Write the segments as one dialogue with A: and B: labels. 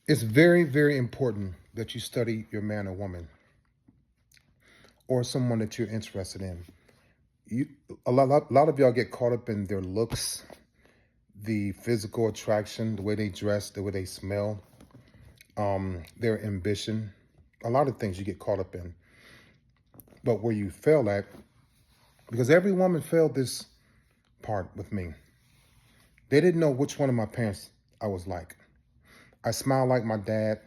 A: It's very, very important that you study your man or woman or someone that you're interested in. You, a lot of y'all get caught up in their looks, the physical attraction, the way they dress, the way they smell, their ambition. A lot of things you get caught up in. But where you fail at, because every woman failed this part with me, they didn't know which one of my parents I was like. I smiled like my dad.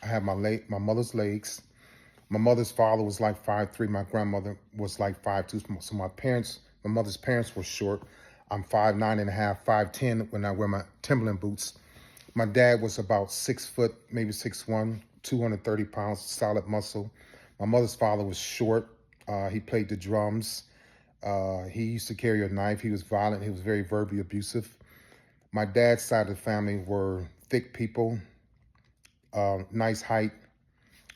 A: I had my mother's legs. My mother's father was like 5'3". My grandmother was like 5'2". So my mother's parents were short. I'm 5'9" and a half, 5'10" when I wear my Timberland boots. My dad was about 6 foot, maybe 6'1", 230 pounds, solid muscle. My mother's father was short. He played the drums. He used to carry a knife. He was violent. He was very verbally abusive. My dad's side of the family were thick people, nice height,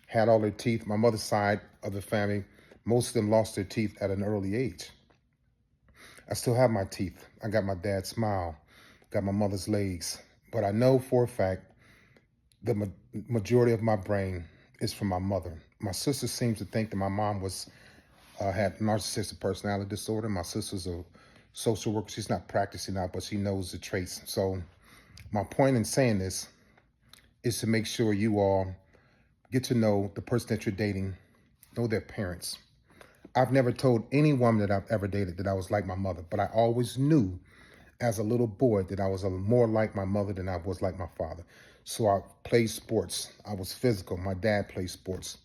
A: had all their teeth. My mother's side of the family, most of them lost their teeth at an early age. I still have my teeth. I got my dad's smile, got my mother's legs. But I know for a fact the majority of my brain is from my mother. My sister seems to think that my mom had narcissistic personality disorder. My sister's a social worker. She's not practicing now, but she knows the traits. So my point in saying this is to make sure you all get to know the person that you're dating, know their parents. I've never told any woman that I've ever dated that I was like my mother, but I always knew as a little boy that I was more like my mother than I was like my father. So I played sports. I was physical. My dad played sports.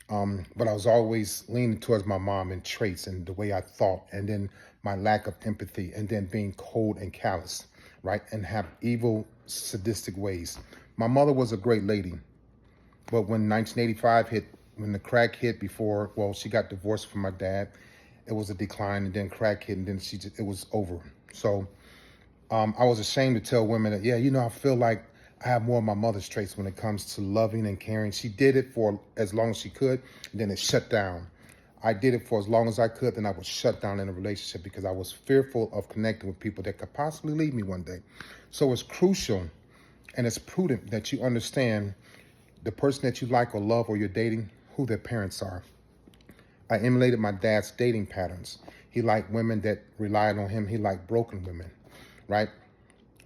A: But I was always leaning towards my mom in traits and the way I thought, and then my lack of empathy, and then being cold and callous, right? And have evil, sadistic ways. My mother was a great lady, but when 1985 hit, when the crack hit she got divorced from my dad, it was a decline, and then crack hit, and then it was over. So I was ashamed to tell women that, I feel like I have more of my mother's traits when it comes to loving and caring. She did it for as long as she could, and then it shut down. I did it for as long as I could, then I was shut down in a relationship because I was fearful of connecting with people that could possibly leave me one day. So it's crucial and it's prudent that you understand the person that you like or love or you're dating, who their parents are. I emulated my dad's dating patterns. He liked women that relied on him. He liked broken women, right?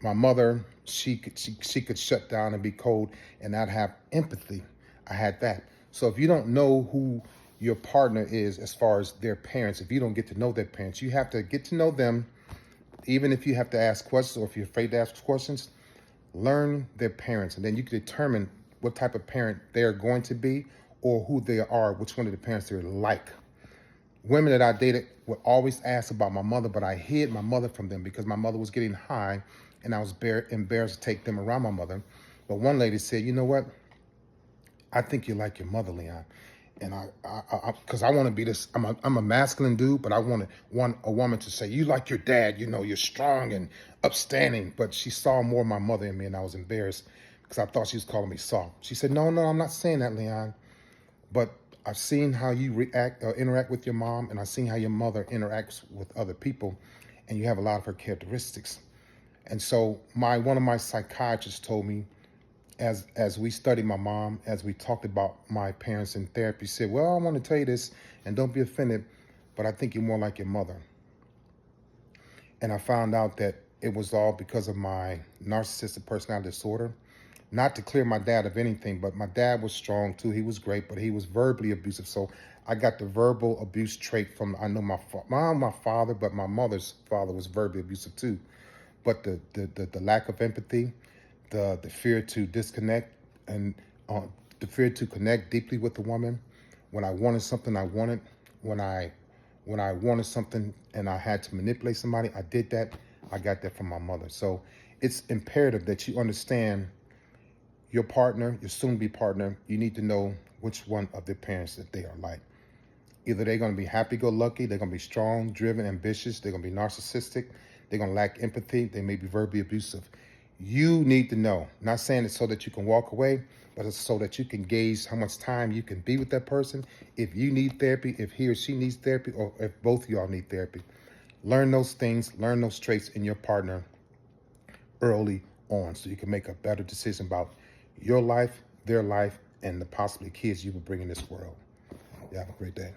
A: My mother, she could shut down and be cold and not have empathy. I had that. So if you don't know who your partner is as far as their parents, if you don't get to know their parents, you have to get to know them. Even if you have to ask questions or if you're afraid to ask questions, learn their parents, and then you can determine what type of parent they're going to be or who they are, which one of the parents they're like. Women that I dated would always ask about my mother, but I hid my mother from them because my mother was getting high and I was embarrassed to take them around my mother. But one lady said, you know what? I think you like your mother, Leon. And because I want to be this, I'm a masculine dude, but I want a woman to say, you like your dad, you're strong and upstanding. But she saw more of my mother in me, and I was embarrassed because I thought she was calling me soft. She said, no, I'm not saying that, Leon. But I've seen how you interact with your mom, and I've seen how your mother interacts with other people, and you have a lot of her characteristics. And so one of my psychiatrists told me, as we studied my mom, as we talked about my parents in therapy, said, well, I want to tell you this, and don't be offended, but I think you're more like your mother. And I found out that it was all because of my narcissistic personality disorder. Not to clear my dad of anything, but my dad was strong too. He was great, but he was verbally abusive. So I got the verbal abuse trait from, I know my father, but my mother's father was verbally abusive too. But the lack of empathy, the fear to disconnect, and the fear to connect deeply with the woman. When I wanted something, I wanted. When I wanted something and I had to manipulate somebody, I did that. I got that from my mother. So it's imperative that you understand your partner, your soon-to-be partner. You need to know which one of their parents that they are like. Either they're going to be happy-go-lucky, they're going to be strong, driven, ambitious, they're going to be narcissistic, they're going to lack empathy, they may be verbally abusive. You need to know. Not saying it so that you can walk away, but it's so that you can gauge how much time you can be with that person. If you need therapy, if he or she needs therapy, or if both of y'all need therapy. Learn those things, learn those traits in your partner early on so you can make a better decision about your life, their life, and the possibly kids you will bring in this world. You have a great day.